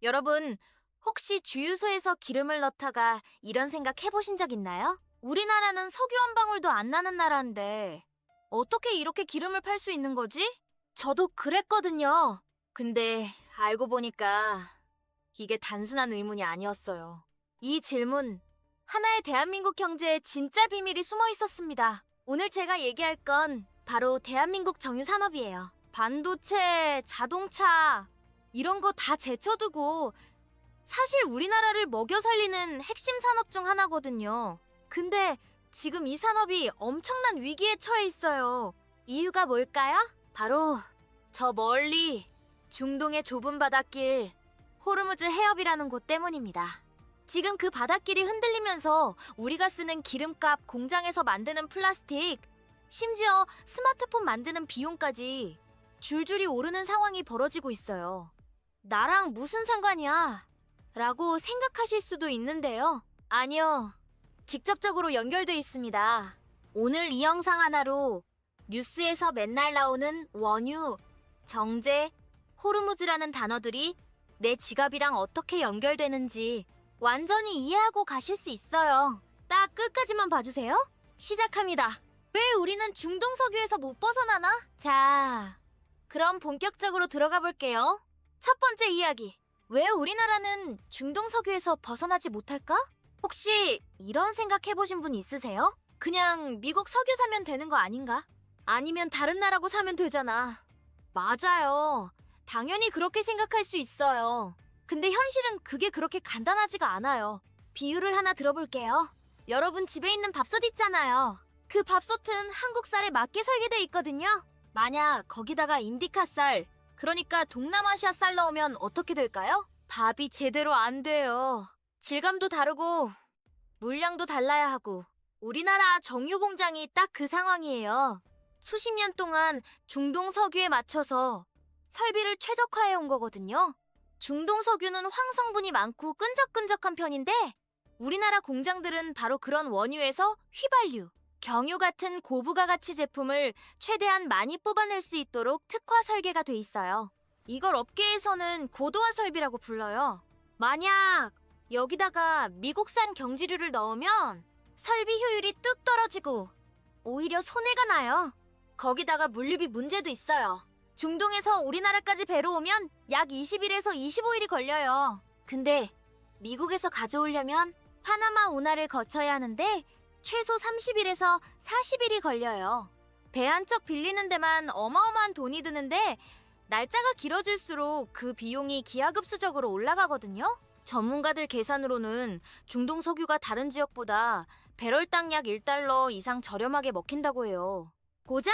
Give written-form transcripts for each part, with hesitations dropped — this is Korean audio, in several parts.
여러분, 혹시 주유소에서 기름을 넣다가 이런 생각 해보신 적 있나요? 우리나라는 석유 한 방울도 안 나는 나라인데 어떻게 이렇게 기름을 팔 수 있는 거지? 저도 그랬거든요. 근데 알고 보니까 이게 단순한 의문이 아니었어요. 이 질문, 하나의 대한민국 경제에 진짜 비밀이 숨어 있었습니다. 오늘 제가 얘기할 건 바로 대한민국 정유 산업이에요. 반도체, 자동차, 이런 거 다 제쳐두고 사실 우리나라를 먹여 살리는 핵심 산업 중 하나거든요. 근데 지금 이 산업이 엄청난 위기에 처해 있어요. 이유가 뭘까요? 바로 저 멀리 중동의 좁은 바닷길 호르무즈 해협이라는 곳 때문입니다. 지금 그 바닷길이 흔들리면서 우리가 쓰는 기름값, 공장에서 만드는 플라스틱, 심지어 스마트폰 만드는 비용까지 줄줄이 오르는 상황이 벌어지고 있어요. 나랑 무슨 상관이야? 라고 생각하실 수도 있는데요. 아니요. 직접적으로 연결돼 있습니다. 오늘 이 영상 하나로 뉴스에서 맨날 나오는 원유, 정제, 호르무즈라는 단어들이 내 지갑이랑 어떻게 연결되는지 완전히 이해하고 가실 수 있어요. 딱 끝까지만 봐주세요. 시작합니다. 왜 우리는 중동 석유에서 못 벗어나나? 자, 그럼 본격적으로 들어가 볼게요. 첫 번째 이야기. 왜 우리나라는 중동 석유에서 벗어나지 못할까? 혹시 이런 생각 해보신 분 있으세요? 그냥 미국 석유 사면 되는 거 아닌가? 아니면 다른 나라고 사면 되잖아. 맞아요. 당연히 그렇게 생각할 수 있어요. 근데 현실은 그게 그렇게 간단하지가 않아요. 비유를 하나 들어볼게요. 여러분 집에 있는 밥솥 있잖아요. 그 밥솥은 한국 쌀에 맞게 설계돼 있거든요. 만약 거기다가 인디카 쌀, 그러니까 동남아시아 쌀 넣으면 어떻게 될까요? 밥이 제대로 안 돼요. 질감도 다르고 물량도 달라야 하고. 우리나라 정유 공장이 딱 그 상황이에요. 수십 년 동안 중동 석유에 맞춰서 설비를 최적화해 온 거거든요. 중동 석유는 황성분이 많고 끈적끈적한 편인데 우리나라 공장들은 바로 그런 원유에서 휘발유, 경유 같은 고부가 가치 제품을 최대한 많이 뽑아낼 수 있도록 특화 설계가 돼 있어요. 이걸 업계에서는 고도화 설비라고 불러요. 만약 여기다가 미국산 경지류를 넣으면 설비 효율이 뚝 떨어지고 오히려 손해가 나요. 거기다가 물류비 문제도 있어요. 중동에서 우리나라까지 배로 오면 약 20일에서 25일이 걸려요. 근데 미국에서 가져오려면 파나마 운하를 거쳐야 하는데 최소 30일에서 40일이 걸려요. 배 한 척 빌리는 데만 어마어마한 돈이 드는데 날짜가 길어질수록 그 비용이 기하급수적으로 올라가거든요. 전문가들 계산으로는 중동 석유가 다른 지역보다 배럴당 약 1달러 이상 저렴하게 먹힌다고 해요. 고작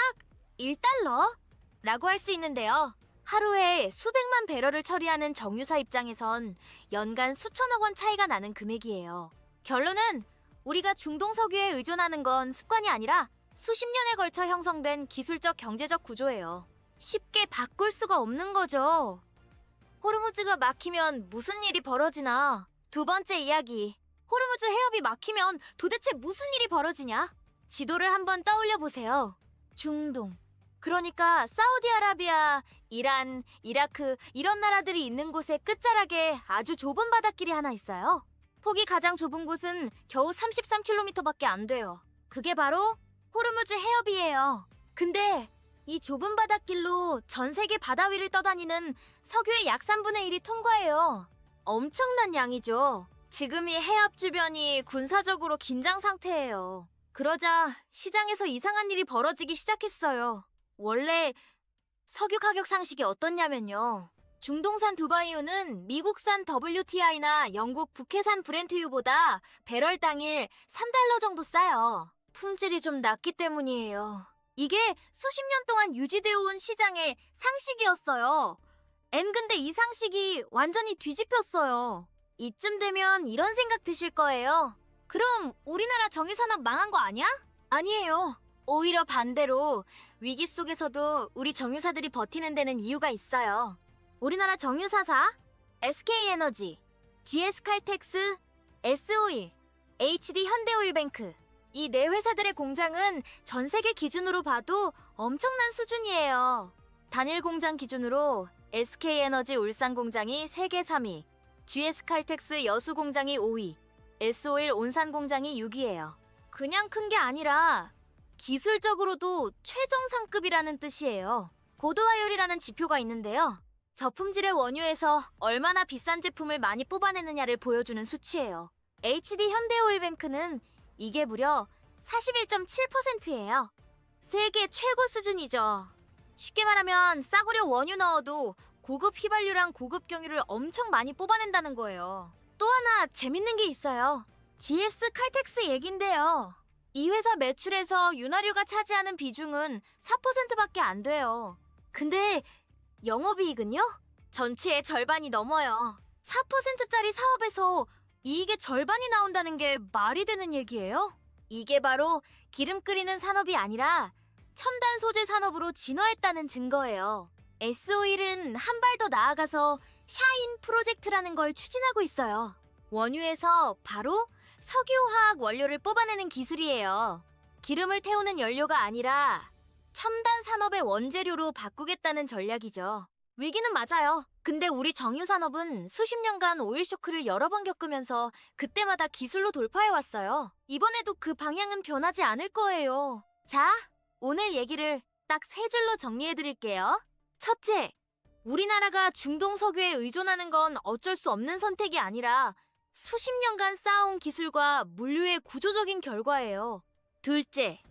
1달러? 라고 할 수 있는데요. 하루에 수백만 배럴을 처리하는 정유사 입장에선 연간 수천억 원 차이가 나는 금액이에요. 결론은 우리가 중동 석유에 의존하는 건 습관이 아니라 수십 년에 걸쳐 형성된 기술적 경제적 구조예요. 쉽게 바꿀 수가 없는 거죠. 호르무즈가 막히면 무슨 일이 벌어지나? 두 번째 이야기. 호르무즈 해협이 막히면 도대체 무슨 일이 벌어지냐? 지도를 한번 떠올려 보세요. 중동. 그러니까 사우디아라비아, 이란, 이라크 이런 나라들이 있는 곳의 끝자락에 아주 좁은 바닷길이 하나 있어요. 폭이 가장 좁은 곳은 겨우 33km밖에 안 돼요. 그게 바로 호르무즈 해협이에요. 근데 이 좁은 바닷길로 전 세계 바다 위를 떠다니는 석유의 약 3분의 1이 통과해요. 엄청난 양이죠. 지금 이 해협 주변이 군사적으로 긴장 상태예요. 그러자 시장에서 이상한 일이 벌어지기 시작했어요. 원래 석유 가격 상식이 어떻냐면요. 중동산 두바이유는 미국산 WTI나 영국 북해산 브렌트유보다 배럴 당일 3달러 정도 싸요. 품질이 좀 낮기 때문이에요. 이게 수십 년 동안 유지되어 온 시장의 상식이었어요. 근데 이 상식이 완전히 뒤집혔어요. 이쯤 되면 이런 생각 드실 거예요. 그럼 우리나라 정유산업 망한 거 아니야? 아니에요. 오히려 반대로 위기 속에서도 우리 정유사들이 버티는 데는 이유가 있어요. 우리나라 정유사사, SK에너지, GS칼텍스, S오일, HD 현대오일뱅크 이 네 회사들의 공장은 전 세계 기준으로 봐도 엄청난 수준이에요. 단일 공장 기준으로 SK에너지 울산 공장이 세계 3위, GS 칼텍스 여수 공장이 5위, SO일 온산 공장이 6위예요. 그냥 큰 게 아니라 기술적으로도 최정상급이라는 뜻이에요. 고도화율이라는 지표가 있는데요. 저품질의 원유에서 얼마나 비싼 제품을 많이 뽑아내느냐를 보여주는 수치예요. HD 현대오일뱅크는 이게 무려 41.7%예요. 세계 최고 수준이죠. 쉽게 말하면 싸구려 원유 넣어도 고급 휘발유랑 고급 경유를 엄청 많이 뽑아낸다는 거예요. 또 하나 재밌는 게 있어요. GS 칼텍스 얘긴데요. 이 회사 매출에서 윤활유가 차지하는 비중은 4%밖에 안 돼요. 근데 영업이익은요? 전체의 절반이 넘어요. 4%짜리 사업에서 이익의 절반이 나온다는 게 말이 되는 얘기예요? 이게 바로 기름 끓이는 산업이 아니라 첨단 소재 산업으로 진화했다는 증거예요. SO일은 한 발 더 나아가서 샤인 프로젝트라는 걸 추진하고 있어요. 원유에서 바로 석유화학 원료를 뽑아내는 기술이에요. 기름을 태우는 연료가 아니라 첨단 산업의 원재료로 바꾸겠다는 전략이죠. 위기는 맞아요. 근데 우리 정유산업은 수십 년간 오일 쇼크를 여러 번 겪으면서 그때마다 기술로 돌파해왔어요. 이번에도 그 방향은 변하지 않을 거예요. 자, 오늘 얘기를 딱 세 줄로 정리해드릴게요. 첫째, 우리나라가 중동 석유에 의존하는 건 어쩔 수 없는 선택이 아니라 수십 년간 쌓아온 기술과 물류의 구조적인 결과예요. 둘째,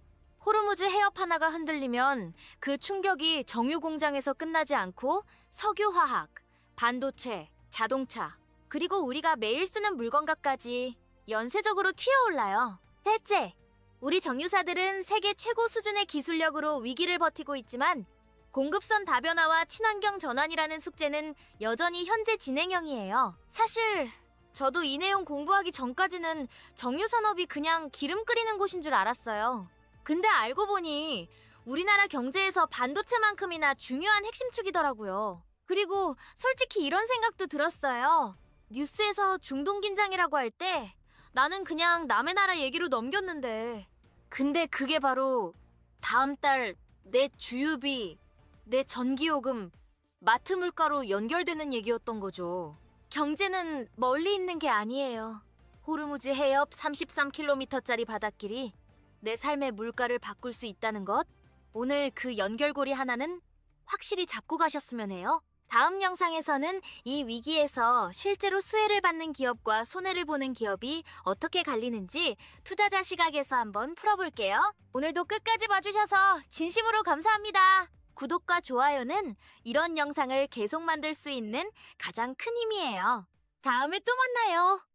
호르무즈 해협 하나가 흔들리면 그 충격이 정유 공장에서 끝나지 않고 석유화학, 반도체, 자동차, 그리고 우리가 매일 쓰는 물건가까지 연쇄적으로 튀어올라요. 셋째, 우리 정유사들은 세계 최고 수준의 기술력으로 위기를 버티고 있지만 공급선 다변화와 친환경 전환이라는 숙제는 여전히 현재 진행형이에요. 사실 저도 이 내용 공부하기 전까지는 정유산업이 그냥 기름 끓이는 곳인 줄 알았어요. 근데 알고 보니 우리나라 경제에서 반도체만큼이나 중요한 핵심축이더라고요. 그리고 솔직히 이런 생각도 들었어요. 뉴스에서 중동 긴장이라고 할 때 나는 그냥 남의 나라 얘기로 넘겼는데 근데 그게 바로 다음 달 내 주유비, 내 전기요금, 마트 물가로 연결되는 얘기였던 거죠. 경제는 멀리 있는 게 아니에요. 호르무즈 해협 33km짜리 바닷길이 내 삶의 물가를 바꿀 수 있다는 것, 오늘 그 연결고리 하나는 확실히 잡고 가셨으면 해요. 다음 영상에서는 이 위기에서 실제로 수혜를 받는 기업과 손해를 보는 기업이 어떻게 갈리는지 투자자 시각에서 한번 풀어볼게요. 오늘도 끝까지 봐주셔서 진심으로 감사합니다. 구독과 좋아요는 이런 영상을 계속 만들 수 있는 가장 큰 힘이에요. 다음에 또 만나요.